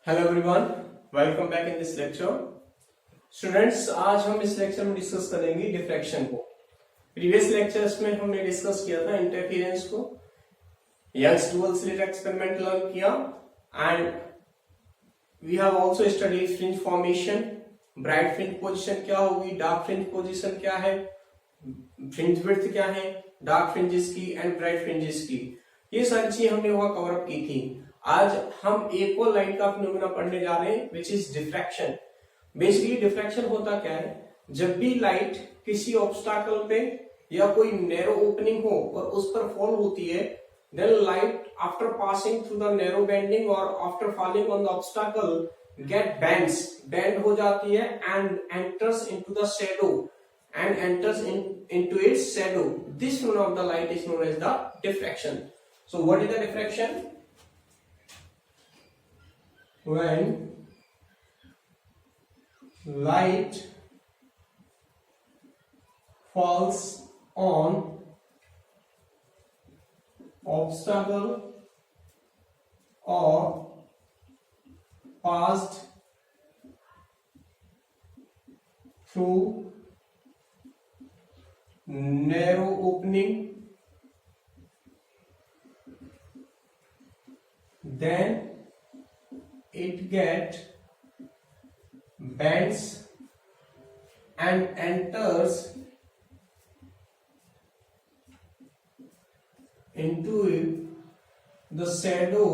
Hello everyone, welcome back in this lecture. Students, आज हम इस लेक्चर में डिस्कस करेंगे डिफ्रैक्शन को। प्रीवियस लेक्चर्स में हमने डिस्कस किया था इंटरफेरेंस को, Young's dual slit experiment learn किया and we have also studied fringe formation, bright fringe position क्या होगी, डार्क फ्रिंज पोजीशन क्या है, फ्रिंज विड्थ क्या है, डार्क फ्रिंजेस की एंड ब्राइट फ्रिंजेस की। ये सारी चीजें हमने वहां कवर अप की थी। आज हम एक और लाइट का फिनोमेना पढ़ने जा रहे हैं which is diffraction. Basically diffraction होता क्या है, जब भी लाइट किसी ऑब्स्टैकल पे या कोई नैरो ओपनिंग हो और उस पर फॉल होती है, then light after passing through the narrow bending और after falling on the obstacle get bend हो जाती है and enters into the shadow and enters into its shadow. This phenomenon of the light is known as the diffraction. So what is the diffraction? When light falls on obstacle or passed through narrow opening, then it get bends and enters into the shadow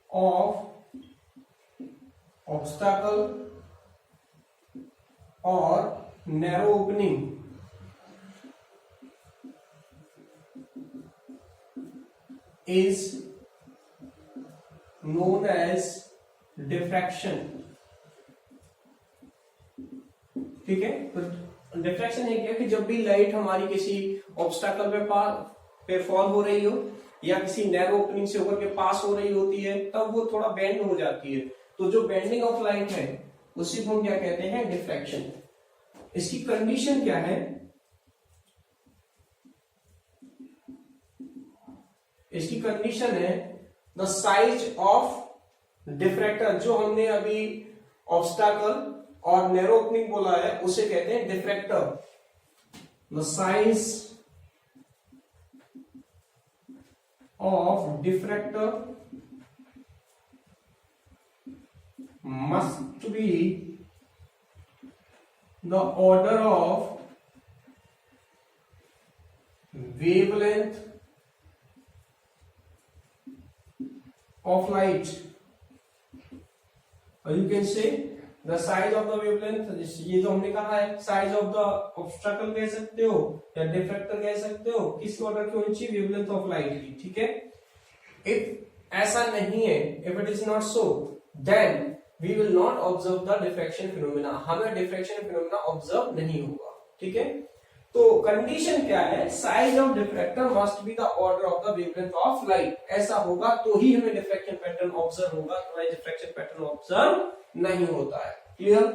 of obstacle or narrow opening is known as diffraction. ठीक है, तो diffraction है क्या कि जब भी light हमारी किसी ऑब्स्टैकल पे फॉल हो रही हो या किसी नैरो ओपनिंग से होकर के पास हो रही होती है, तब वो थोड़ा बेंड हो जाती है। तो जो बेंडिंग ऑफ लाइट है उसी को हम क्या कहते हैं, डिफ्रैक्शन। इसकी कंडीशन क्या है, इसकी कंडीशन है द साइज ऑफ डिफ्रैक्टर। जो हमने अभी ऑब्स्टैकल और नैरो ओपनिंग बोला है उसे कहते हैं diffractor. The size of diffractor must be the order of wavelength of light, or you can say the size of the wavelength। ये जो हमने कहा है size of the obstacle कह सकते हो या डिफ्रैक्टर कह सकते हो, किस ऑर्डर की होनी चाहिए, वेवलेंथ ऑफ लाइट की। ठीक है, इफ ऐसा नहीं है, if it is not so, then we will not observe the diffraction phenomena। हमें diffraction phenomena observe नहीं होगा। ठीक है, तो कंडीशन क्या है, size of diffractor must be the order of the wavelength of light. ऐसा होगा तो ही हमें डिफ्रैक्शन पैटर्न ऑब्जर्व होगा, तो डिफ्रैक्शन पैटर्न ऑब्जर्व नहीं होता है। क्लियर?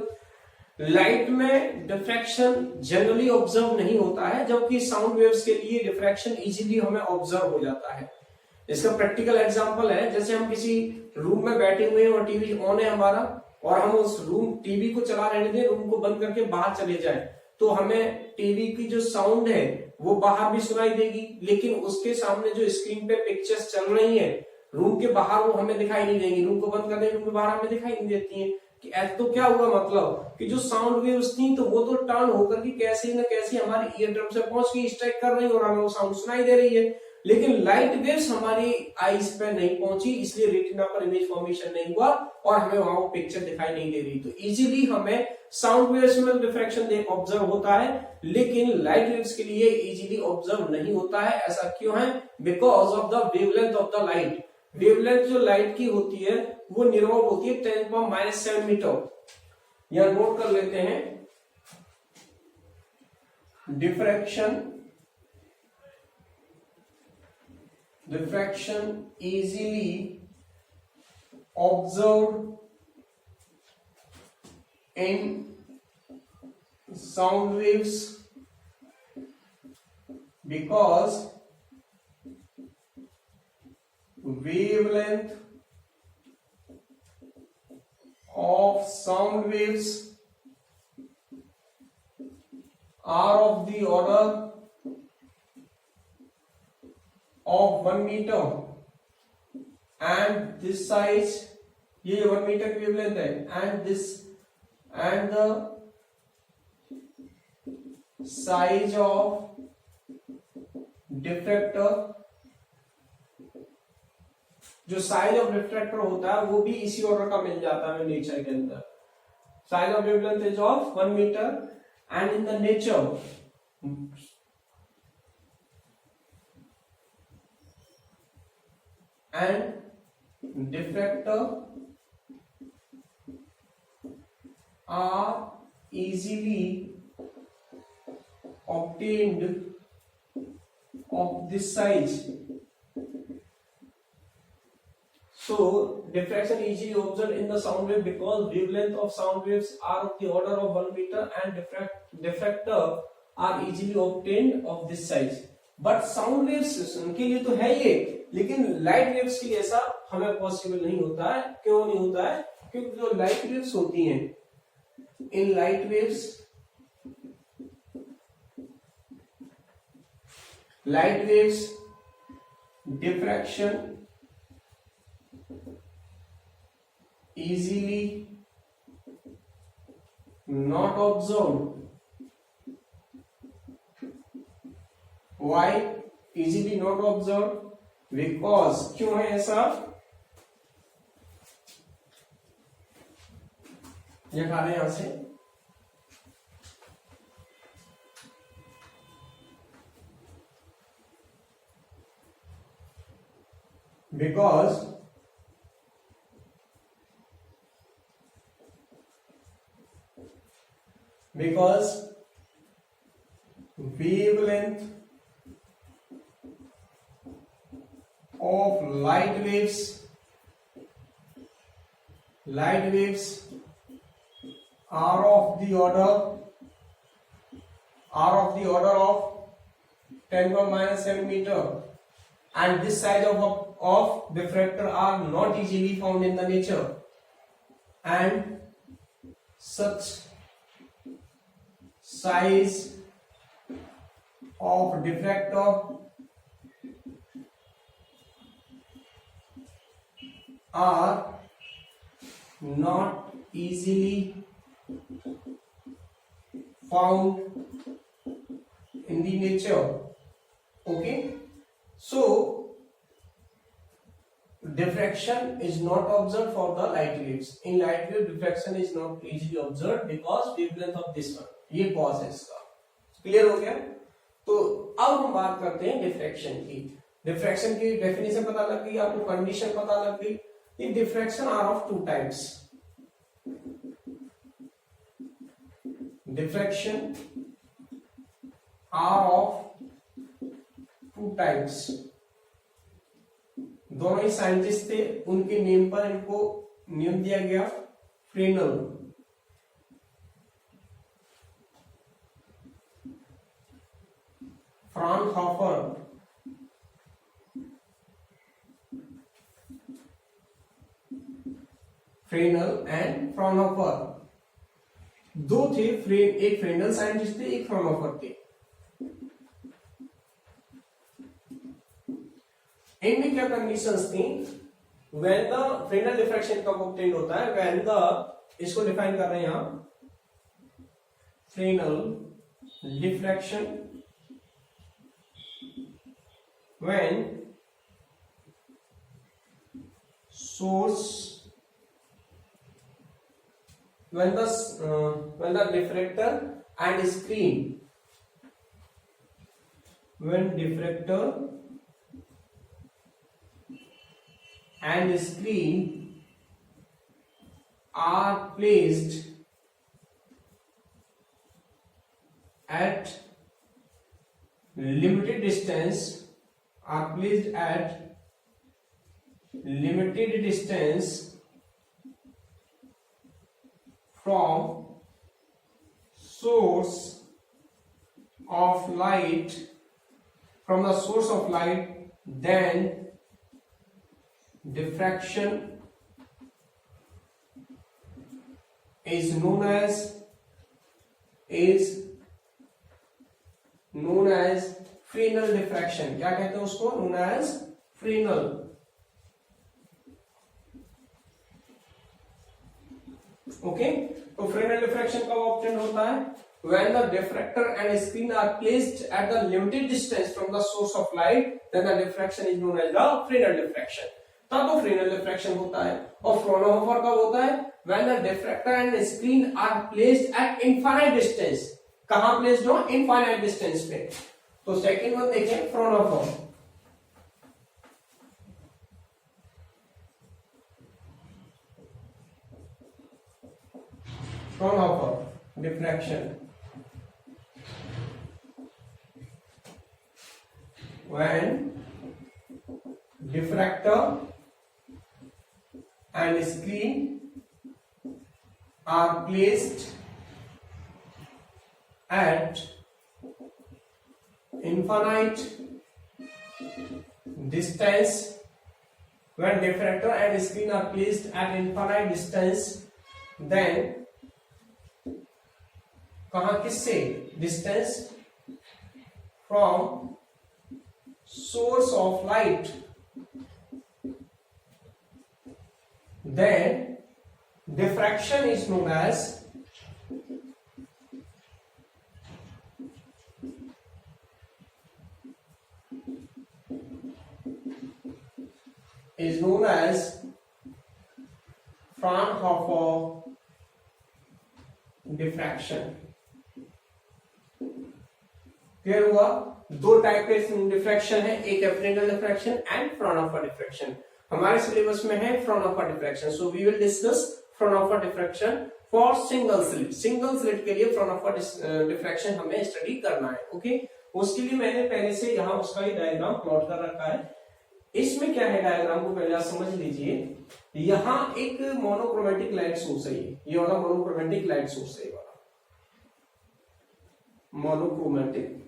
लाइट में डिफ्रैक्शन जनरली ऑब्जर्व नहीं होता है, जबकि साउंड वेव्स के लिए डिफ्रैक्शन इजीली हमें ऑब्जर्व हो जाता है। इसका प्रैक्टिकल एग्जांपल है, जैसे हम किसी रूम में बैठे हुए हैं और टीवी ऑन है हमारा, और हम उस रूम टीवी को चला रहने दें, रूम को बंद करके बाहर चले जाएं, तो हमें टीवी की जो साउंड है वो बाहर भी सुनाई देगी, लेकिन उसके सामने जो स्क्रीन पे पिक्चर्स चल रही हैं रूम के बाहर वो हमें दिखाई नहीं देंगी। रूम को बंद कर दें, रूम के बाहर हमें दिखाई नहीं देती है। कि तो क्या हुआ, मतलब कि जो साउंड वेव्स थी तो वो तो टर्न होकर के कैसे न कैसे हमारी ईयर ड्रम से पहुंच के स्ट्राइक कर रही है और हमें वो साउंड सुनाई दे रही है, लेकिन लाइट वेव्स हमारी आईज पे नहीं पहुंची, इसलिए रेटिना पर इमेज फॉर्मेशन नहीं हुआ और हमें वहां वो पिक्चर दिखाई नहीं दे रही। तो इजीली हमें साउंड वेव्स में डिफ्रैक्शन ऑब्जर्व होता है, लेकिन लाइट वेव्स के लिए इजीली ऑब्जर्व नहीं होता है। ऐसा क्यों है? Because of the wavelength of the light. Wavelength जो लाइट की होती है वो निर्भर होती है 10⁻⁷ मीटर। यहां नोट कर लेते हैं, diffraction easily observed in sound waves because wavelength of sound waves are of the order of 1 meter and this size, ये 1 मीटर की वेवलेंथ है, and the size of diffractor, जो साइज ऑफ रिफ्रैक्टर होता है वो भी इसी ऑर्डर का मिल जाता है नेचर के अंदर. Size of wavelength is of 1 metre and in the nature and diffractor are easily obtained of this size. So diffraction easily observed in the sound wave because wavelength of sound waves are of the order of 1 meter and diffractor are easily obtained of this size. But sound waves के लिए तो है ये, लेकिन light waves के लिए ऐसा हमें पॉसिबल नहीं होता है. क्यों नहीं होता है? क्योंकि जो लाइट वेव्स होती हैं, in light waves diffraction easily not observed. Why easily not observed? Because क्यों है ऐसा? ये खा रहे हैं यहां से. Because wavelength of light waves are of the order of 10⁻⁷ meter and this size of diffractor are not easily found in the nature and such size of diffractor are not easily found in the nature. Okay, so diffraction is not observed for the light waves. In light wave diffraction is not easily observed because wavelength of this one, ये cause है इसका. Clear हो गया? तो अब हम बात करते हैं डिफ्रैक्शन की. डिफ्रैक्शन की डेफिनेशन पता लग गई आपको, कंडीशन पता लग गई. ये diffraction are of 2 types. Diffraction are of 2 types. दोनों ही साइंटिस्ट थे, उनके नेम पर इनको नेम दिया गया Fresnel. Fraunhofer. Fresnel and Fraunhofer दो थे. एक फ्रेनल साइंटिस्ट थे, एक फ्राउनहोफर थे. इनमें क्या कंडीशंस थी? व्हेन द फ्रेनल डिफ्रैक्शन कब ऑब्टेन होता है? व्हेन द, इसको डिफाइन कर रहे हैं यहां, Fresnel diffraction when the diffractor and screen, when diffractor and screen are placed at limited distance from source of light, then the light diffraction is known as Fresnel diffraction. क्या कहते हैं उसको? known as Fresnel. Okay, तो Fresnel diffraction कब obtain होता है? When the diffractor and screen are placed at the limited distance from the source of light, then the diffraction is known as the Fresnel diffraction. तब तो Fresnel diffraction होता है. और Fraunhofer कब होता है? When the diffractor and screen are placed at infinite distance. कहां placed हो? Infinite distance पे. तो सेकंड वन देखें, Fraunhofer. Fraunhofer diffraction. When diffractor and screen are placed at infinite distance, when diffractor and screen are placed at infinite distance, then कहां किससे? Distance from source of light, then diffraction is known as Fraunhofer diffraction. Clear हुआ? दो type के diffraction है, एक है Fresnel diffraction and Fraunhofer diffraction. हमारे syllabus में है Fraunhofer diffraction, so we will discuss Fraunhofer diffraction for single slit. Single slit के लिए फ्रॉनहोफर डिफ्रैक्शन हमें स्टडी करना है. ओके, उसके लिए मैंने पहले से यहाँ उसका ही डायग्राम प्लॉट कर रखा है. इसमें क्या है, डायग्राम को पहले आप समझ लीजिए. यहाँ एक मोनोक्रोमेटिक लाइट सोर्स है, ये वाला मोनोक्रोमेटिक लाइट सोर्स है, मोनोक्रोमेटिक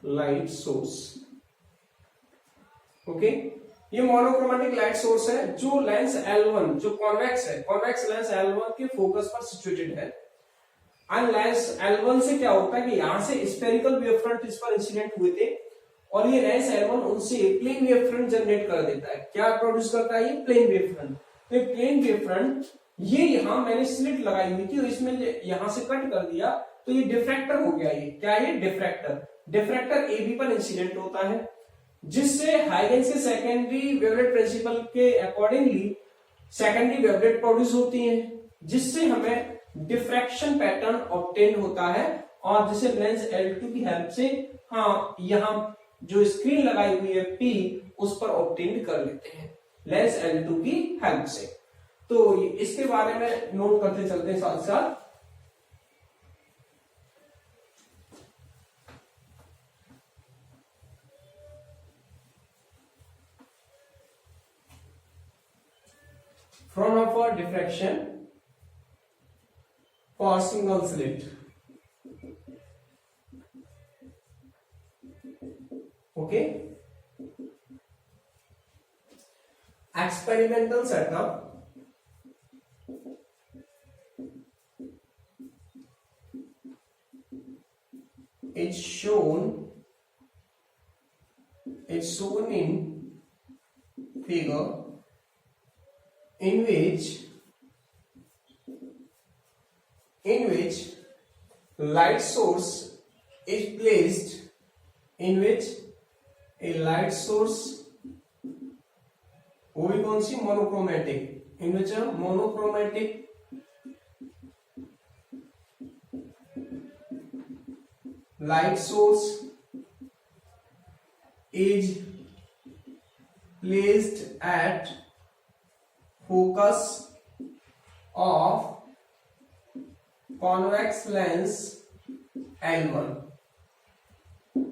लाइट सोर्स. ओके, ये मोनोक्रोमेटिक लाइट सोर्स है जो लेंस L1 जो कॉन्वेक्स है, कॉन्वेक्स लेंस L1 के फोकस पर सिचुएटेड है. एंड लेंस L1 से क्या होता है कि यहां से स्फेरिकल वेव फ्रंट इस पर इंसिडेंट हुए थे और ये लेंस L1 उनसे प्लेन वेव फ्रंट जनरेट कर देता है. क्या प्रोड्यूस करता है? ये प्लेन वेव फ्रंट. तो ये प्लेन वेव फ्रंट ये यहां मैंने स्लिट लगाई हुई थी और इसमें यहां से कट कर दिया तो ये डिफ्रैक्टर हो गया. ये क्या है? डिफ्रैक्टर. डिफ्रैक्टर AB पर इंसिडेंट होता है जिससे हाइगेंस के सेकेंडरी वेवलेट प्रिंसिपल के अकॉर्डिंगली सेकेंडरी वेवलेट प्रोड्यूस होती हैं जिससे हमें डिफ्रैक्शन पैटर्न ऑब्टेन होता है और जिसे लेंस L2 की हेल्प से यहाँ जो स्क्रीन लगाई हुई है P उस पर ऑब्टेन कर लेते हैं लेंस L2 की हेल्प से. तो इसके बारे में नोट करते चलते हैं साथ साथ. Fraunhofer diffraction for single slit. Okay. Experimental setup. It's shown in figure in which light source is placed, in which a light source वो भी कौन सी? Monochromatic. in which a monochromatic light source is placed at focus of convex lens L1.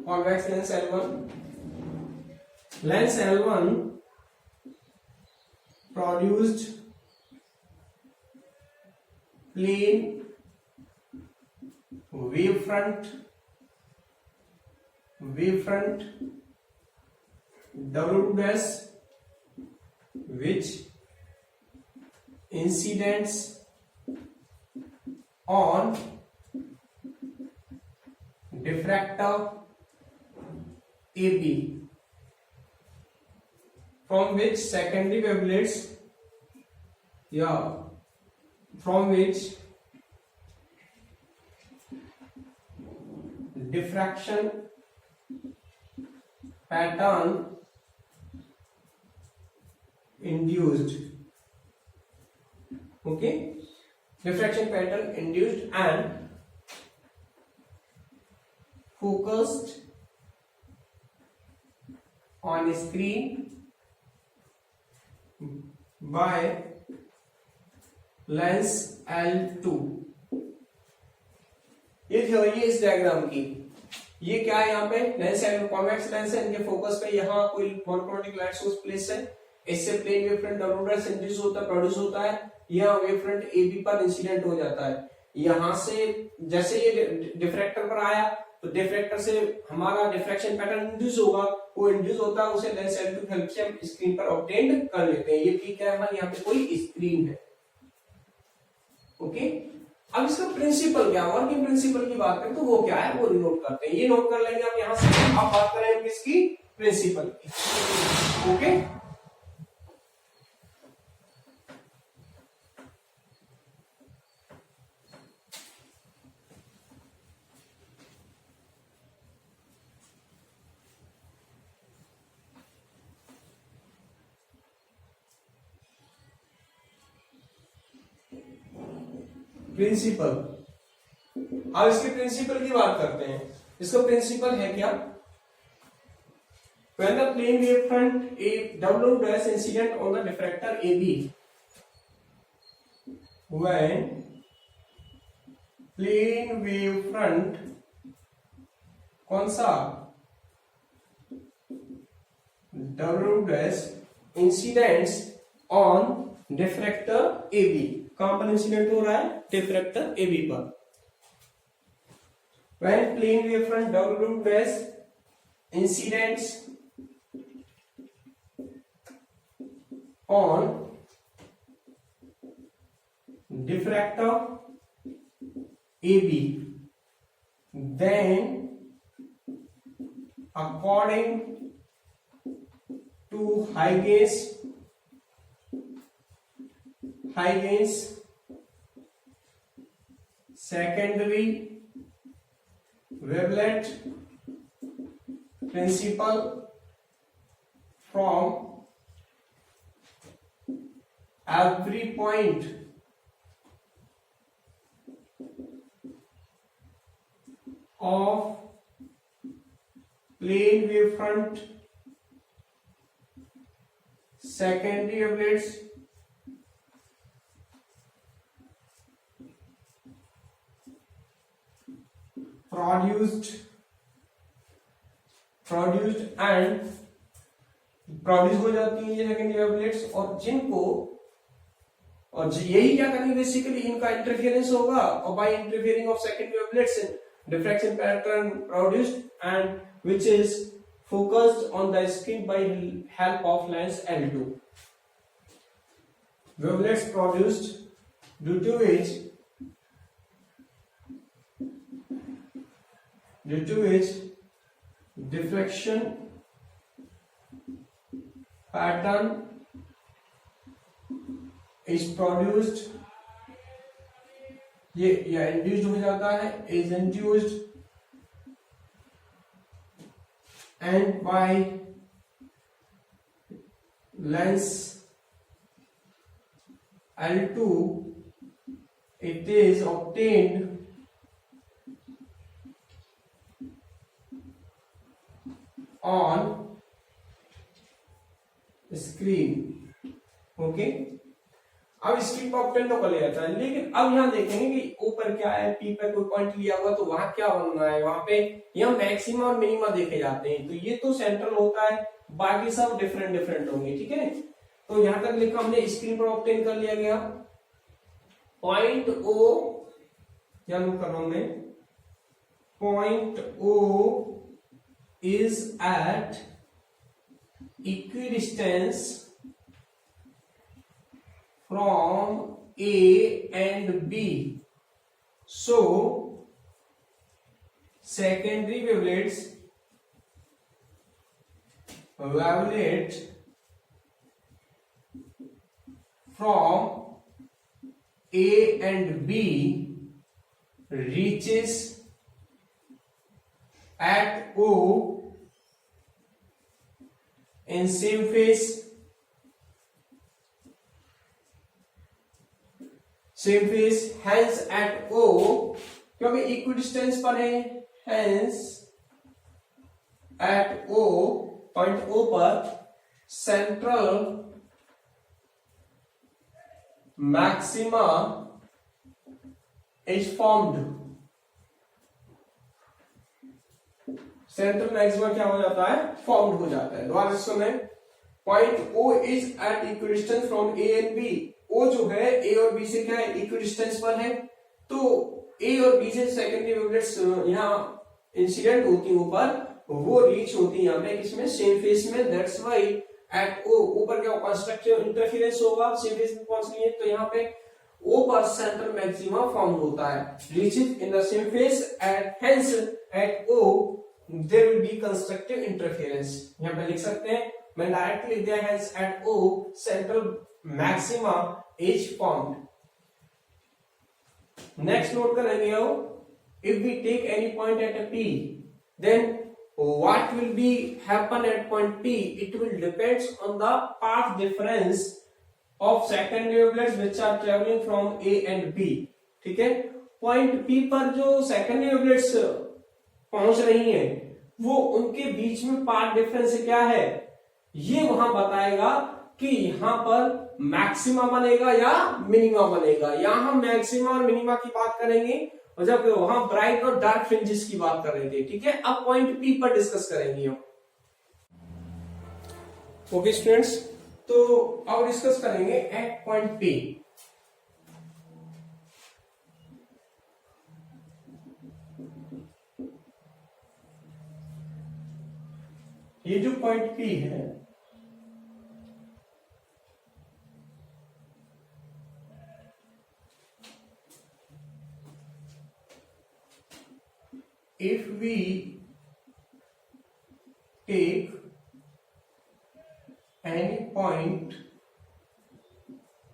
convex lens L1. lens L1 produced plane wavefront W dash which incidents on diffractor AB from which secondary wavelets, from which diffraction pattern induced, okay, diffraction pattern induced and focused on screen by lens L2। ये theory है इस diagram की। ये क्या है, यहाँ पे lens है, कॉन्वेक्स लेंस है, इनके फोकस पे यहाँ कोई मोनोक्रोमेटिक लाइट सोर्स प्लेस है, इससे plane wave front W dash induce होता है, प्रोड्यूस होता है, यहाँ वेव फ्रंट AB पर इंसिडेंट हो जाता है। यहाँ से जैसे ये डिफ्रैक्टर पर आया तो डिफ्रैक्टर से हमारा डिफ्रैक्शन पैटर्न इंड्यूस होगा, वो इंड्यूस होता है, उसे लेंस L2 की हेल्प से हम स्क्रीन पर ऑब्टेन कर लेते हैं। ये ठीक है, हमारे यहाँ पे कोई स्क्रीन है, ओके। अब इसका प्रिंसिपल क्या, वर्किंग प्रिंसिपल की बात करें तो वो क्या है, वो नोट करते हैं, ये नोट कर लेंगे हम यहाँ से। अब बात करें किसकी, प्रिंसिपल की, ओके। प्रिंसिपल, अब इसके प्रिंसिपल की बात करते हैं। इसका प्रिंसिपल है क्या, when the plane wave front A W dash incident on the diffractor AB, when plane wave front कौन सा W dash incidents on diffractor AB, कहां पर इंसिडेंट हो रहा है, डिफ्रैक्टर AB पर। when plane wave front W dash incidents on diffractor AB, then according to Huygens secondary wavelet principle, from every point of plane wavefront secondary wavelets produced and produce हो जाती हैं ये सेकेंडरी वेवलेट्स, और जिनको, और यही क्या करेंगे बेसिकली, इनका इंटरफेरेंस होगा, और by interfering of secondary wavelets diffraction pattern produced and which is focused on the screen by help of lens L2। Wavelets produced due to which diffraction pattern is produced, ये या induced हो जाता है, is induced and by lens L2 it is obtained on screen, okay. अब screen पर obtain तो कर लिया जाता है, लेकिन अब यहाँ देखेंगे कि ऊपर क्या है, पी पर कोई पॉइंट लिया हुआ तो वहां क्या बन रहा है, वहां पे यहाँ मैक्सिमा और मिनिमा देखे जाते हैं, तो ये तो सेंट्रल होता है, बाकी सब डिफरेंट डिफरेंट होंगे, ठीक है। तो यहां तक लिखा हमने, स्क्रीन पर ऑब्टेन कर लिया गया पॉइंट O, क्या कर रहा हूं मैं, point O is at equidistance from A and B. So secondary wavelets from A and B reaches at O in same phase, hence at O, क्योंकि इक्विडिस्टेंस पर है, hence at O, point O पर central maxima is formed. Central maxima क्या हो जाता है, formed हो जाता है। दोबारा से सुने, point O is at equidistance from A and B। O जो है A और B से क्या है, इक्विडिस्टेंस पर है। तो A और B से सेकेंडरी वेवलेट्स यहाँ इंसिडेंट होती है ऊपर, वो रीच होती है यहाँ पे किसमें, सेम फेस में। दैट्स व्हाई एट O ऊपर क्या कंस्ट्रक्टिव इंटरफेरेंस होगा, सेम फेस में पहुंच रही है, तो यहाँ पे O पर सेंट्रल मैक्सिमा फॉर्म होता है, reaches in the same phase at, hence at O there will be constructive interference. यहाँ पे लिख सकते हैं, मैं डायरेक्टली लिख दिया, hence at O central maxima is formed. Next note करेंगे हो, if we take any point at P, then what will be happen at point P? It will depends on the path difference of secondary wavelets which are traveling from A and B। ठीक है, point P पर जो secondary wavelets पहुंच रही हैं, वो उनके बीच में पाथ डिफरेंस क्या है, ये वहां बताएगा कि यहां पर मैक्सिमा बनेगा या मिनिमा बनेगा। यहां हम मैक्सिमा और मिनिमा की बात करेंगे, और जब वहां ब्राइट और डार्क फ्रिंजेस की बात कर रहे थे। ठीक है, अब पॉइंट P पर डिस्कस करेंगे हम। ओके स्टूडेंट्स, तो अब डिस्कस करेंगे एट पॉइंट P। ये जो पॉइंट P है, if we take any point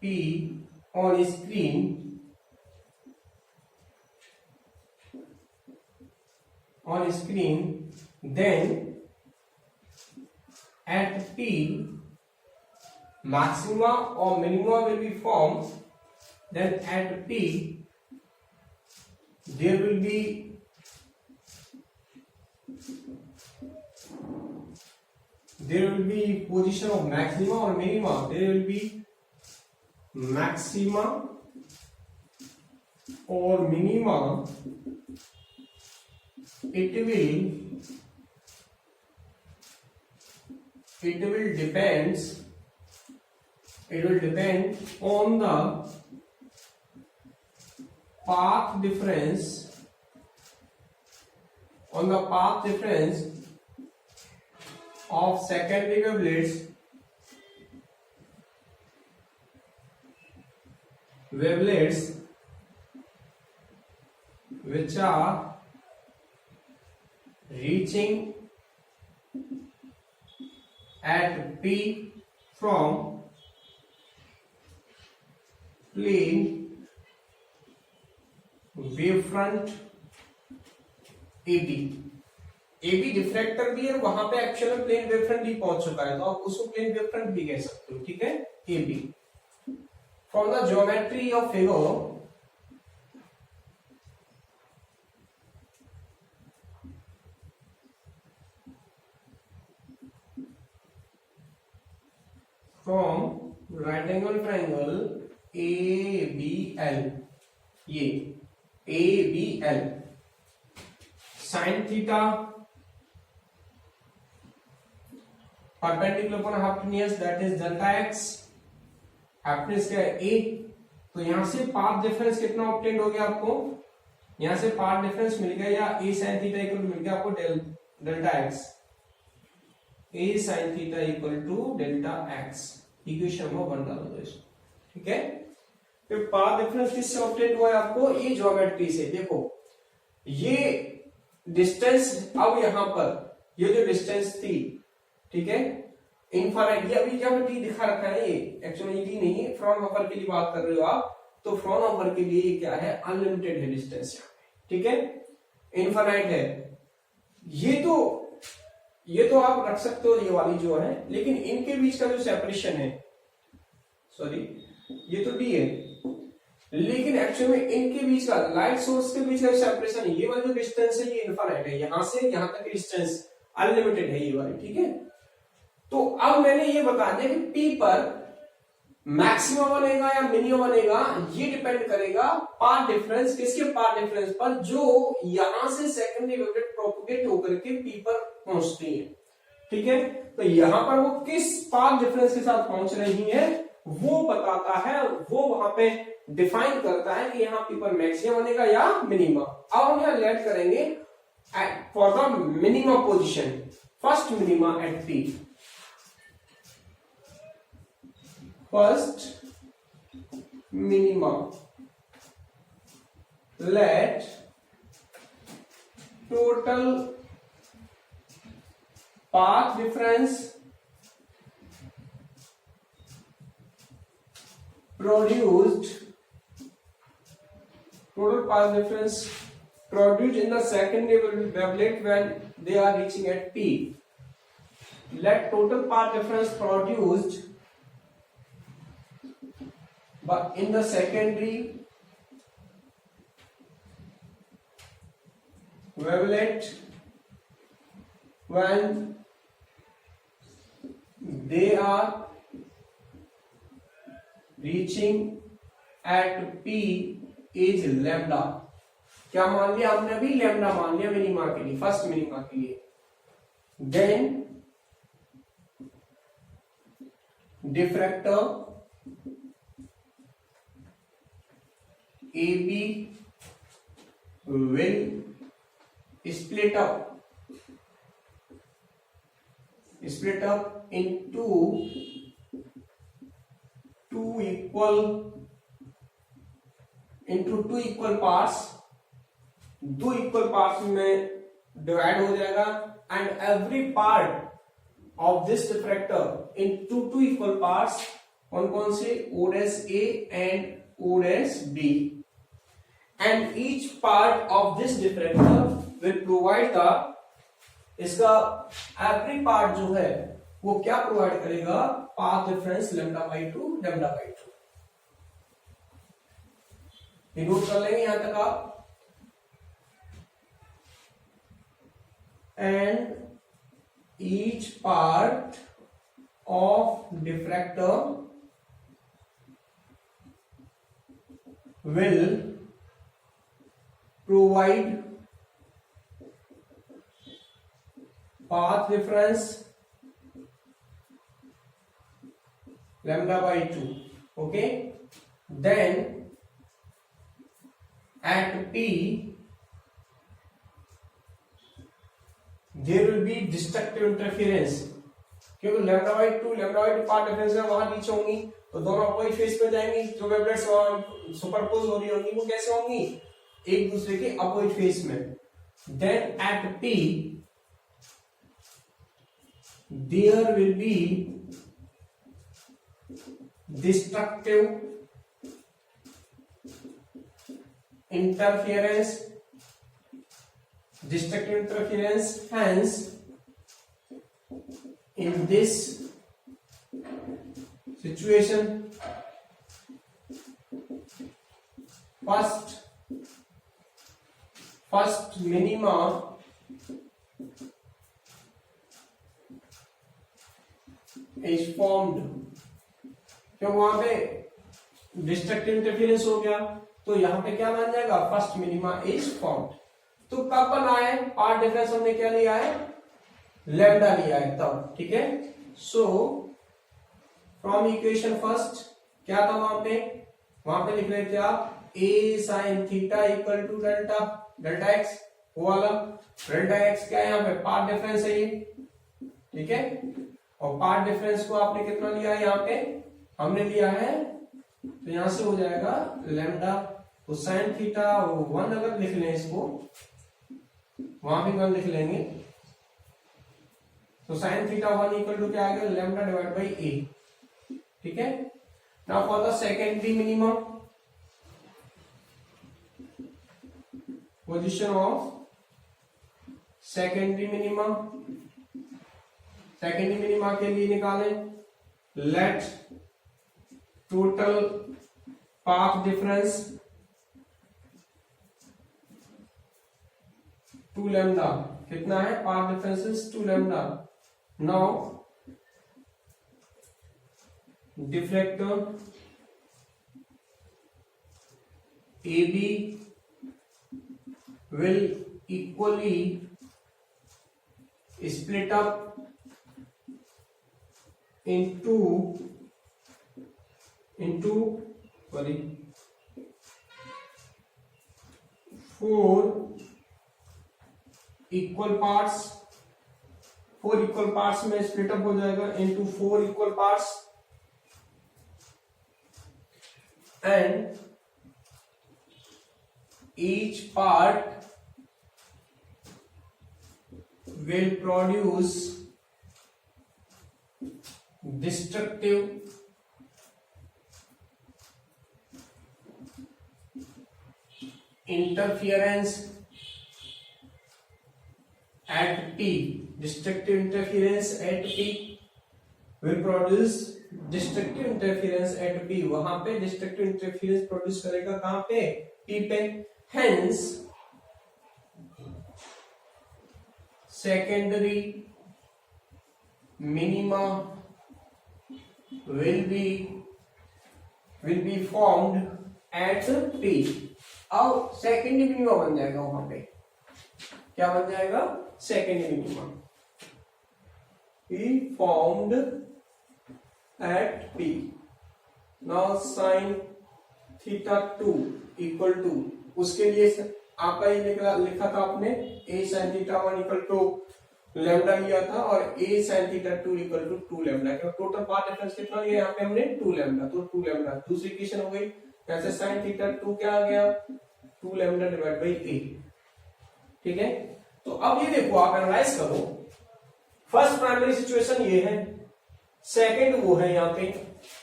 P on screen, then at P maxima or minima will be formed, then at P there will be position of maxima or minima, there will be maxima or minima, it will depend on the path difference, of secondary wavelets which are reaching at P from plane wavefront AB। AB डिफ्रैक्टर भी है, वहां पे actual में plane wavefront भी पहुंच चुका है, तो आप उसको प्लेन वेवफ्रंट भी कह सकते हो। ठीक है, AB। From the geometry of figure, from right angle triangle ABL, ये ABL sin theta perpendicular upon hypotenuse, that is delta x। Hypotenuse क्या है, a। तो यहां से पाथ डिफरेंस कितना ऑब्टेन हो गया आपको, यहां से पाथ डिफरेंस मिल गया, या a sin थीटा इक्वल मिल गया आपको delta x। A sine theta equal to delta x, equation number 1 डाल दो इसको, ठीक है। फिर पाथ डिफरेंस किससे ऑब्टेन हुआ है आपको, ये ज्योमेट्री से। देखो ये डिस्टेंस, अब यहां पर ये जो डिस्टेंस थी, ठीक है, इनफाइनाइट, ये अभी जब टी दिखा रखा है, ये एक्चुअली टी नहीं है, फ्रॉम नंबर के लिए बात कर रहे हो आप, तो फ्रॉम नंबर के लिए क्या है, अनलिमिटेड है डिस्टेंस, ठीक है, इनफाइनाइट है। ये तो आप रख सकते हो ये वाली जो है, लेकिन इनके बीच का जो सेपरेशन है, सॉरी ये तो डी है, लेकिन एक्चुअल में इनके बीच का, लाइट सोर्स के बीच का सेपरेशन, ये वाला जो डिस्टेंस है ये इनफाइनाइट है, यहां से यहां तक डिस्टेंस अनलिमिटेड है ये वाली, ठीक है। तो अब मैंने ये बता दिया कि पी पर मैक्सिमम बनेगा या मिनिमम बनेगा, ये डिपेंड करेगा पाथ डिफरेंस, किसके पाथ डिफरेंस पर, जो यहां से सेकेंडरी वेवलेट प्रोपगेट होकर के पी पर पहुंचती है, ठीक है। तो यहां पर वो किस पाथ डिफरेंस के साथ पहुंच रही है वो बताता है, वो वहां पे डिफाइन करता है कि यहाँ पी पर मैक्सिमम बनेगा या मिनिमम। अब हम यहां लेट करेंगे for the minimum position, first minimum at P, first minimum, let total path difference produced in the secondary wavelet when they are reaching at P. Let total path difference produced but in the secondary wavelet when they are reaching at P is lambda। क्या मान लिया हमने अभी, lambda मान लिया minima के लिए, first minima के लिए। Then diffractor AB will split up into two equal parts, दो इक्वल पार्ट्स में डिवाइड हो जाएगा, and every part of this diffractor in two equal parts, कौन से, O dash A and O dash B, and each part of this diffractor will provide the, इसका every part जो है वो क्या प्रोवाइड करेगा, पाथ डिफरेंस λ/2 λ/2। ये note कर लेंगे यहां तक आप। and each part of diffractor will provide path difference λ/2, okay। then at P there will be destructive interference, क्योंकि λ/2 पार्ट डिफरेंस है, वहां रीच होंगी तो दोनों अपोजिट फेस पे जाएंगी, जो वेवलेट्स सुपरपोज हो रही होंगी वो कैसे होंगी, एक दूसरे के अपोजिट फेस में। Then at P there will be destructive interference, hence in this situation first minima is formed। क्यों, वहां पे डिस्ट्रक्टिव इंटरफेरेंस हो गया तो यहां पे क्या बन जाएगा, फर्स्ट मिनिमा इज फॉर्म्ड। तो कब बना है पार्ट डिफरेंस, हमने क्या लिया है, लैम्डा लिया है तब, ठीक है। सो फ्रॉम इक्वेशन फर्स्ट क्या था वहां पे लिख रहे थे आप a sin theta equal to delta x, वो वाला डेल्टा एक्स क्या है यहाँ पे पार्ट डिफरेंस है ये, ठीक है। और पार्ट डिफरेंस को आपने कितना लिया है यहाँ पे, हमने लिया है, तो यहां से हो जाएगा लैम्डा। तो साइन थीटा 1 अगर लिख लें इसको, वहां भी 1 लिख लेंगे, तो साइन थीटा 1 इक्वल टू क्या आएगा, लैम्डा डिवाइड बाई ए। ठीक है। Now for the secondary minimum, position of secondary minimum, secondary minima के लिए निकालें, let total path difference 2 lambda, कितना है path difference 2 lambda. Now diffractor AB will equally split up into sorry 4 equal parts, 4 equal parts में split up हो जाएगा into 4 equal parts, and each part will produce destructive interference at P. Destructive interference at P will produce destructive interference at P. वहां पे destructive interference produce करेगा कहां पे, P पे। Hence secondary minima will be formed at P। अब secondary minima बन जाएगा वहां पे, क्या बन जाएगा, secondary minima be formed at P। Now sin theta 2 equal to, उसके लिए आपका ये लिखा था आपने a sin theta 1 equal to lambda लिया था, और a sin theta 2 equal to 2 lambda. Total path difference कितना लिया यहाँ पे हमने, 2 लैम्डा, तो 2 लैम्डा दूसरी इक्वेशन हो गई। ऐसे sin theta 2 क्या आ गया, 2 लैम्डा डिवाइड बाई a। ठीक है। तो अब ये देखो, आप एनालाइज करो, फर्स्ट प्राइमरी सिचुएशन ये है, सेकंड वो है, यहाँ पे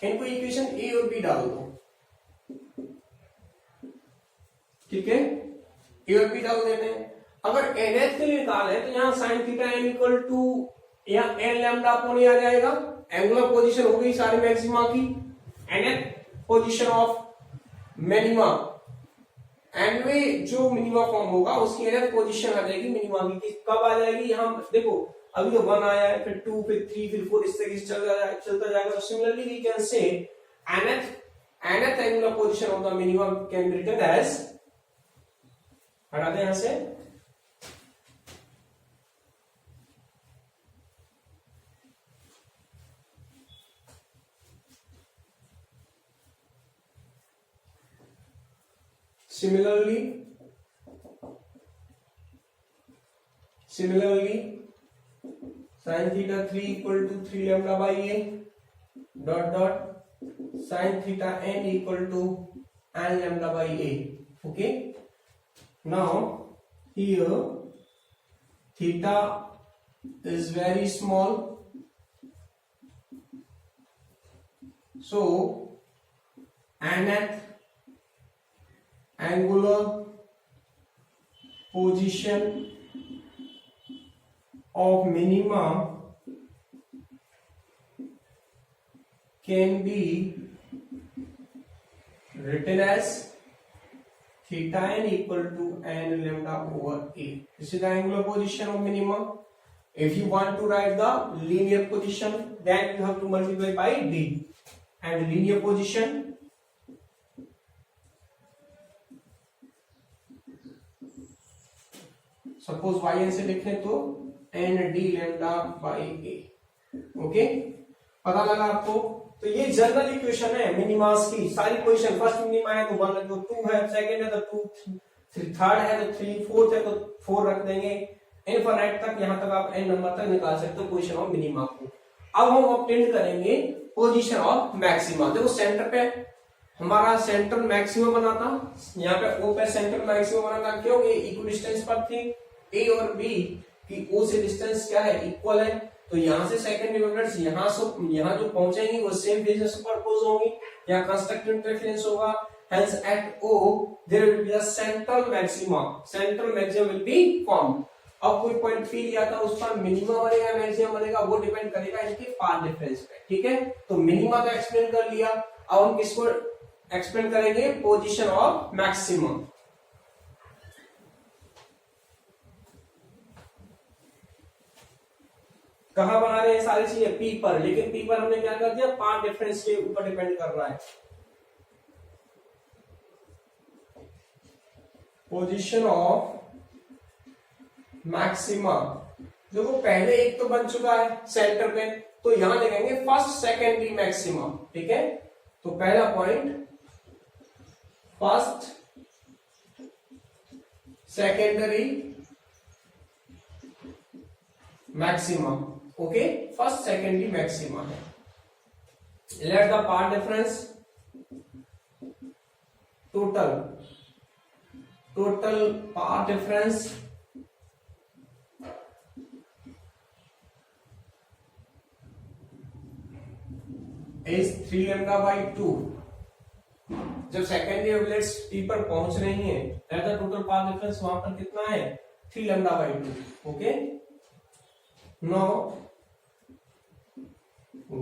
इनको इक्वेशन ए और बी डाल दो। ठीक है, ए और बी डाल देते हैं। अगर nth के लिए निकाले तो यहाँ sine theta n equal to या n लैम्डा अपॉन आ जाएगा, एंगुलर पोजीशन हो गई सारी मैक्सिमा की, nth position of minima, anyway जो मिनिमा फॉर्म होगा उसकी nth पोजीशन आ जाएगी मिनिमा की। कब आ जाएगी, यहाँ देखो अभी तो 1 आया है, फिर 2, फिर 3, फिर 4, इस तरीके से चलता जाएगा। तो similarly we can say nth angular position of the minima can be written as, हटा दें यहां से, similarly sin theta 3 equal to 3 lambda by a dot dot sin theta n equal to n lambda by a। okay, now here theta is very small, so nth angular position of minima can be written as theta n equal to n lambda over a. This is the angular position of minima. If you want to write the linear position, then you have to multiply by d, and linear position suppose y से लिखें तो n d lambda by a। Okay, पता लगा आपको। तो ये general equation है मिनिमास की, सारी पोजीशन, फर्स्ट मिनिमा है तो 1 रख दो, 2 है, सेकंड है तो 2, थर्ड है तो 3, फोर्थ है तो 4 रख देंगे, इनफाइनाइट तक, यहां तक आप n नंबर तक निकाल सकते हो पोजीशन ऑफ मिनिमा को। अब हम ऑब्टेन करेंगे पोजीशन ऑफ मैक्सिमा। देखो सेंटर पे हमारा सेंटर मैक्सिमम बना था, यहाँ पे O पे सेंटर मैक्सिमम बना था, क्यों? ये इक्वल डिस्टेंस पर थी, A और B की O से डिस्टेंस क्या है, इक्वल है। तो यहाँ से सेकंड वेवलेट्स यहाँ जो पहुंचेंगी वो सेम फेज में सुपरपोज होंगी, यहाँ कंस्ट्रक्टिव इंटरफेरेंस होगा। Hence at O there will be a central maxima. Central maximum will be formed. अब कोई पॉइंट P लिया था, उस पर मिनिमा बनेगा मैक्सिमम बनेगा, वो डिपेंड करेगा इनके पाथ डिफरेंस पे, ठीक है। तो मिनिमा तो एक्सप्लेन कर लिया, अब हम किसको एक्सप्लेन करेंगे, पोजीशन ऑफ मैक्सिमम। कहां बना रहे हैं सारी चीजें, P पर, लेकिन P पर हमने क्या कर दिया, पाथ डिफरेंस के ऊपर डिपेंड कर रहा है। पोजीशन ऑफ मैक्सिमा, देखो पहले एक तो बन चुका है सेंटर पे, तो यहां लिखेंगे फर्स्ट सेकेंडरी मैक्सिमा, ठीक है। तो पहला point first secondary maxima, okay, first secondary maxima है। Let the path difference total path difference is 3 lambda by 2। जब सेकेंडरी वेवलेट्स P पर पहुंच रही हैं, that the total path difference वहां पर कितना है, 3 lambda by 2, okay. Now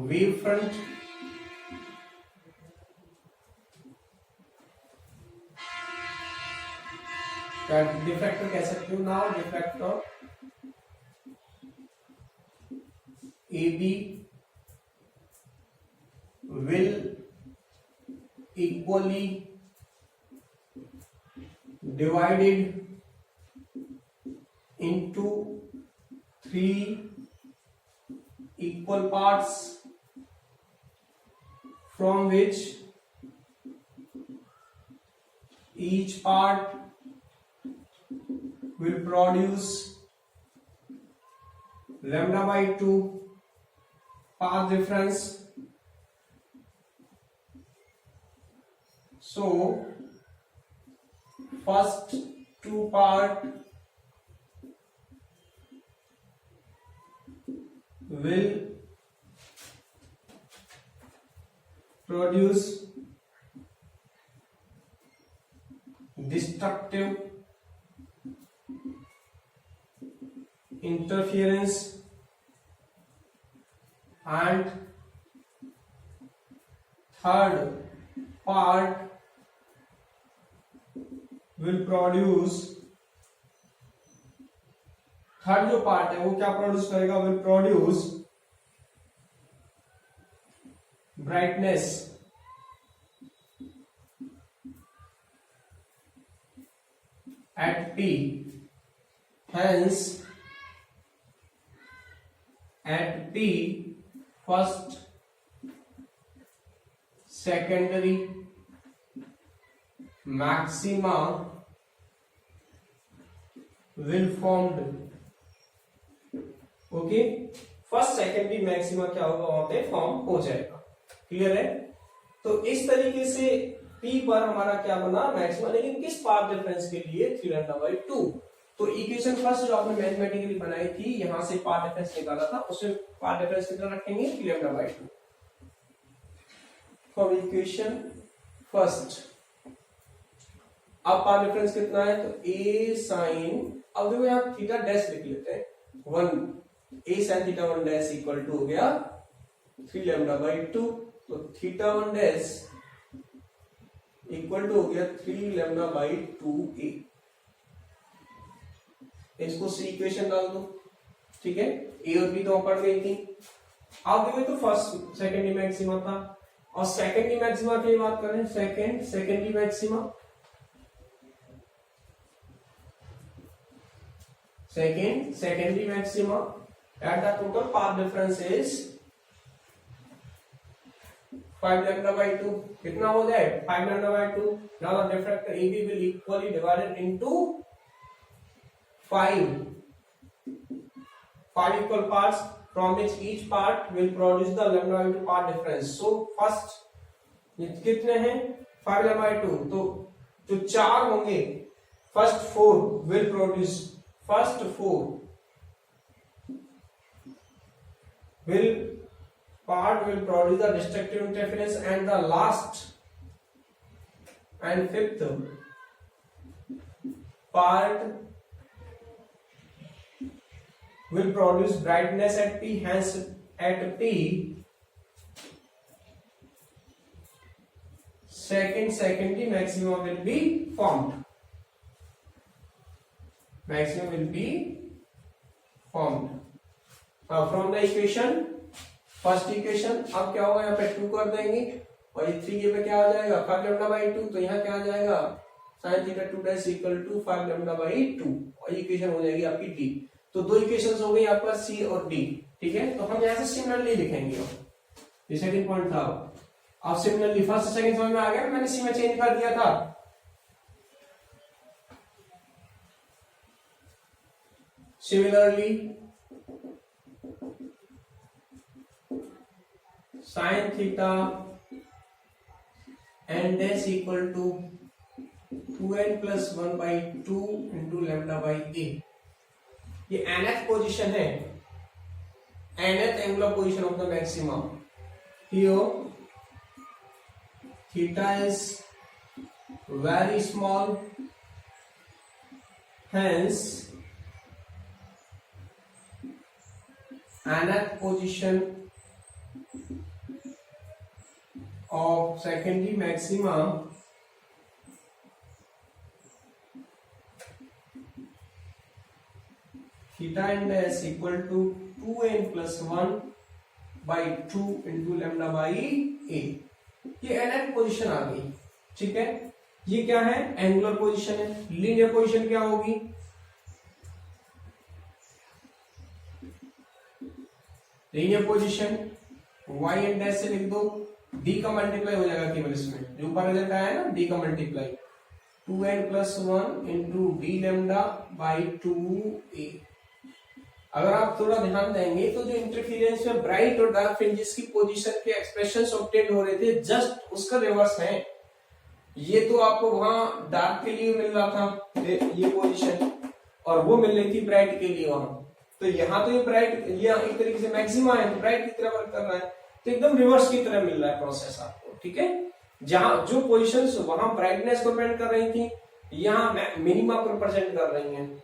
wavefront का डिफ्रैक्टर कह सकते हो। Now diffractor AB will equally divided into 3 equal parts, from which each part will produce lambda by 2 path difference. So first 2 part will produce destructive interference and third part will produce, third जो part है वो क्या produce करेगा, will produce brightness at P, hence at P first secondary maxima will formed, okay. First secondary maxima क्या होगा, वहां पे form हो जाएगा, क्लियर है। तो इस तरीके से P पर हमारा क्या बना, मैक्सिमा, लेकिन किस पाथ डिफरेंस के लिए, 3 lambda by 2। तो इक्वेशन फर्स्ट जो आपने मैथमेटिकली बनाई थी, यहां से पाथ डिफरेंस निकाला था, उसमें पाथ डिफरेंस कितना रखेंगे, 3 lambda by 2 for equation first. अब पाथ डिफरेंस कितना है, तो A साइन, अब देखो यहाँ थीटा डैश लिख लेते हैं, 1 A sine theta 1 dash equal to हो गया 3 lambda by 2। तो थीटा 1 डैश इक्वल टू हो गया 3 lambda by 2A। इसको सी इक्वेशन डाल दो, ठीक है। ए और बी तो पढ़ गई थी। आप देखो तो फर्स्ट सेकेंडरी मैक्सिमा था, और सेकेंडरी मैक्सिमा की बात करें, secondary maxima, secondary maxima at the total path difference is 5 lambda by 2। कितना हो जाए, 5 lambda by 2। Now the diffractor AB will equally divided into 5 5 equal parts from which each part will produce the lambda by 2 part difference. So first कितने हैं 5 lambda by 2, तो जो 4 होंगे first 4 will produce the destructive interference, and the last and fifth part will produce brightness at P. Hence, at P, secondary maximum will be formed. From the equation, first equation, अब क्या होगा यहाँ पे 2 कर देंगे और ये 3 ये पे क्या आ जाएगा 5 लैम्डा बाई 2, तो यहाँ क्या आ जाएगा sin theta 2 dash equal to 5 lambda by 2 और इक्वेशन हो जाएगी आपकी डी। तो दो इक्वेशंस हो गई आपका सी और डी, ठीक है। तो हम यहाँ से सिमिलरली लिखेंगे। ये सेकंड पॉइंट था। अब सिमिलरली फर्स्ट सेकंड समझ में आ गया, मैंने सी में चेंज कर दिया था। Similarly sin theta n dash equal to 2n plus 1 by 2 into lambda by a. ये nth पोजीशन है, nth angular position of the maximum. Here theta is very small, hence nth पोजीशन of secondary maxima theta n dash equal to 2n plus 1 by 2 into lambda by a। ये nth position आ गई, ठीक है। ये क्या है angular position है। Linear position क्या होगी, linear position y n dash से लिख दो, d का मल्टीप्लाई हो जाएगा केवल इसमें, जो ऊपर रिजल्ट आया ना d का multiply 2n plus 1 into D lambda by 2a। अगर आप थोड़ा ध्यान देंगे तो जो इंटरफेरेंस में ब्राइट और डार्क फ्रिंजेस की पोजीशन के एक्सप्रेशंस ऑब्टेन हो रहे थे, जस्ट उसका रिवर्स है। ये तो आपको वहां डार्क के लिए मिल रहा था ये पोजीशन, और वो मिल रही थी ब्राइट के लिए वहां। तो यहाँ तो ये ब्राइट, ये एक तरीके से मैक्सिमा है, तो ब्राइट की तरह वर्क कर रहा है, तो एकदम रिवर्स की तरह मिल रहा है प्रोसेस आपको, ठीक है। जहां जो पोजीशंस वहां ब्राइटनेस को रिप्रेजेंट कर रही थी, यहाँ मिनिमा को रिप्रेजेंट कर रही हैं,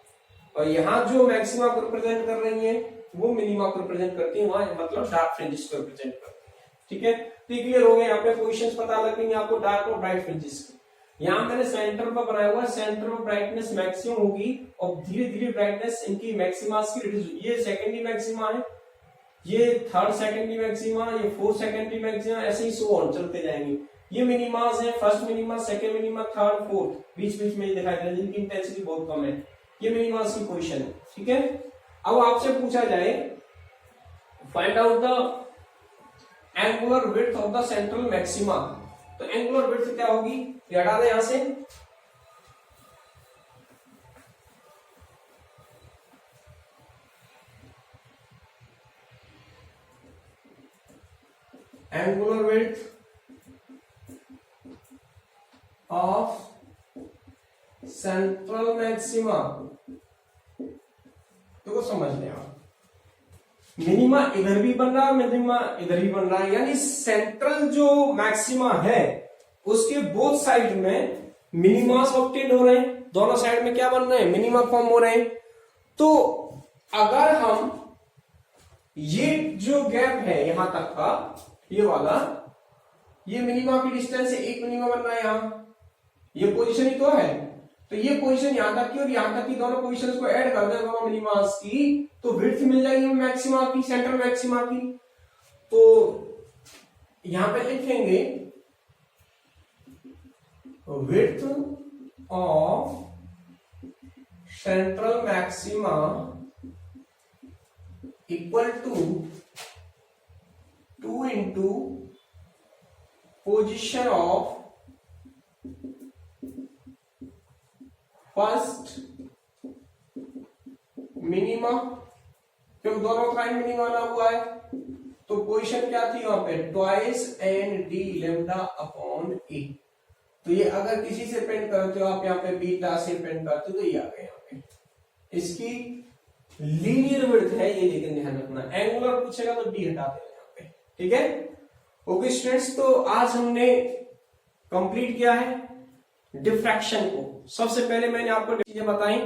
और यहाँ जो मैक्सिमा को रिप्रेजेंट कर रही हैं वो मिनिमा को रिप्रेजेंट करती है, वहां मतलब डार्क फ्रिंजेस को रिप्रेजेंट करती है, ठीक है। तो ये क्लियर हो गया, यहाँ पे पोजीशंस पता लग गई आपको डार्क और ब्राइट फ्रिंजेस की। यहाँ मैंने सेंटर पर बनाया हुआ, सेंटर पर ब्राइटनेस मैक्सिमम होगी और धीरे धीरे ब्राइटनेस इनकी मैक्सिमास की रिड्यूस। ये सेकेंडरी मैक्सिमा है, ये थर्ड सेकेंडरी मैक्सिमा, ये फोर्थ सेकेंडरी मैक्सिमा, ऐसे ही सो ऑन चलते जाएंगे। ये मिनिमास है, first minima, second minima, third, fourth, बीच बीच में दिखाई दे रहा है, जिनकी इंटेंसिटी बहुत कम है। ये मिनिमास की पोजीशन है, ठीक है। अब आपसे पूछा जाए find out the angular width of the central maxima, तो एंगुलर विड्थ क्या होगी, ये हटा दें यहां से। Angular width of central maxima, तो समझ लें आप, मिनिमा इधर भी बन रहा है, मिनिमा इधर भी बन रहा है, यानी सेंट्रल जो मैक्सिमा है उसके बोथ साइड में मिनिमास ऑब्टेन हो रहे हैं, दोनों साइड में क्या बन रहे हैं, मिनिमा फॉर्म हो रहे हैं। तो अगर हम ये जो गैप है यहां तक का, ये वाला, ये मिनिमा की डिस्टेंस है, एक मिनिमा बन रहा है यहाँ, ये पोजीशन ही तो है, तो ये पोजीशन यहां तक की और यहां तक की दोनों पोजीशंस को ऐड कर दें दोनों मिनिमास की, तो विड्थ मिल जाएगी मैक्सिमा की, सेंट्रल मैक्सिमा की। तो यहां पे लिखेंगे width of central maxima equal to 2 into position of first minima, क्योंकि दोनों साइड मिनिमा बना हुआ है, तो पोजीशन क्या थी वहां पे, twice n d lambda upon a. तो ये अगर किसी से पेंट करते हो आप यहाँ पे बीटा से पेंट करते हो तो ये आ गया यहाँ पे। इसकी लीनियर विड्थ है ये, लेकिन ध्यान रखना एंगुलर पूछेगा तो डी हटा देना यहाँ पे, ठीक है। ओके स्टूडेंट्स, तो आज हमने कंप्लीट किया है डिफ्रैक्शन को। सबसे पहले मैंने आपको चीजें बताई,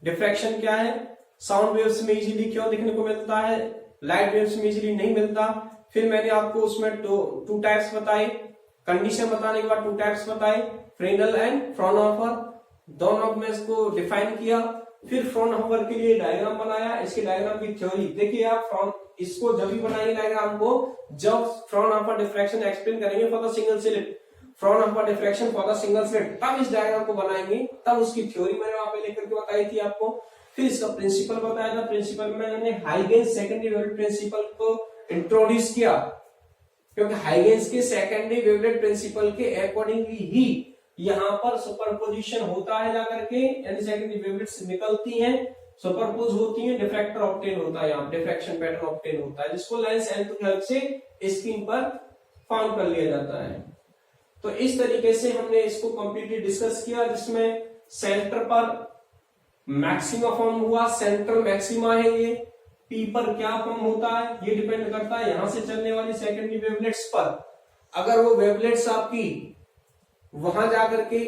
डिफ्रैक्शन क्या है, साउंड वेव्स में इजीली क्यों देखने को मिलता है, लाइट वेव्स में इजीली नहीं मिलता। फिर मैंने आपको उसमें टू टाइप्स बताए, कंडीशन बताने के बाद टू टाइप्स बताए, फ्रेनेल एंड फ्रॉनहोफर, दोनों में इसको डिफाइन किया। फिर फ्रॉनहोफर के लिए डायग्राम बनाया, इसके डायग्राम की थ्योरी देखिए आप, इसको जब भी बनाएंगे डायग्राम को, जब फ्रॉनहोफर डिफ्रैक्शन एक्सप्लेन करेंगे for the single slit, Fraunhofer diffraction for the single slit, तब इस डायग्राम को बनाएंगे, तब उसकी थ्योरी मैंने वहां पे लेकर के बताई थी आपको। फिर इसका प्रिंसिपल बताया था, प्रिंसिपल में मैंने हाइगेंस सेकेंडरी वेवलेट प्रिंसिपल को इंट्रोड्यूस किया, क्योंकि हाइगेंस के सेकेंडरी वेवलेट प्रिंसिपल के अकॉर्डिंगली ही यहाँ पर सुपरपोजिशन होता है जाकर के, यानी सेकेंडरी वेवलेट्स निकलती हैं, सुपरपोज होती हैं, डिफ्रैक्टर ऑब्टेन होता है, यहाँ डिफ्रैक्शन पैटर्न ऑब्टेन होता है, जिसको लेंस एंड की हेल्प से स्क्रीन पर फाउंड कर लिया जाता है। तो इस तरीके से हमने इसको कंप्लीटली डिस्कस किया, जिसमें सेंटर पर मैक्सिमा फॉर्म हुआ, सेंट्रल मैक्सिमा है ये, पी पर क्या फॉर्म होता है ये डिपेंड करता है यहां से चलने वाली सेकेंडरी वेवलेट्स पर। अगर वो वेवलेट्स आपकी वहां जाकर के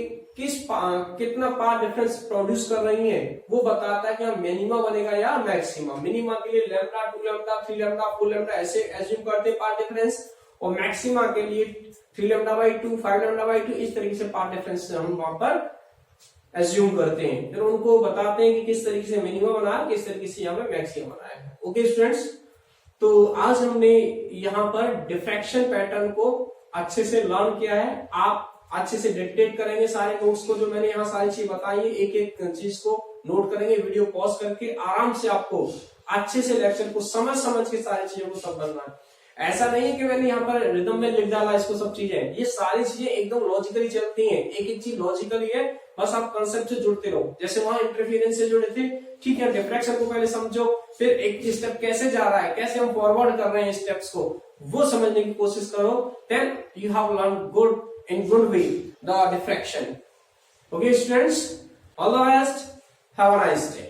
कितना पाथ डिफरेंस प्रोड्यूस कर रही है, वो बताता है कि हम मिनिमा बनेगा या मैक्सिमा। मिनिमा के लिए लैम्डा, 2 लैम्डा, 3 लैम्डा, 4 लैम्डा ऐसे एज्यूम करते पाथ डिफरेंस, और मैक्सिमा के लिए 3 लैम्डा बाई 2, 5 लैम्डा बाई 2, इस तरीके से पाथ डिफरेंस हम वहां पर एज्यूम करते हैं। फिर उनको बताते हैं कि किस तरीके से मिनिमा बनाया, किस तरीके से यहाँ पे मैक्सिमा बनाया है। ओके स्टूडेंट्स, तो आज हमने यहाँ पर डिफ्रैक्शन पैटर्न को अच्छे से लर्न किया है। आप अच्छे से डिक्टेट करेंगे सारे नोट्स को, जो मैंने यहाँ सारी चीज बताई है, एक एक चीज को नोट करेंगे, वीडियो पॉज करके आराम से आपको अच्छे से लेक्चर को समझ के सारी चीजों को सब बनना है। ऐसा नहीं है कि मैंने यहाँ पर रिदम में लिख डाला इसको, सब चीजें, ये सारी चीजें एकदम लॉजिकली चलती हैं, एक एक चीज लॉजिकली है, बस आप कंसेप्ट से जुड़ते रहो। जैसे वहां इंटरफेरेंस से जुड़े थे, ठीक है, डिफ्रैक्शन को पहले समझो, फिर एक स्टेप कैसे जा रहा है, कैसे हम फॉरवर्ड कर रहे हैं स्टेप्स को, वो समझने की कोशिश करो, then you have learn good in good way the diffraction. Okay students, all the best, have a nice day.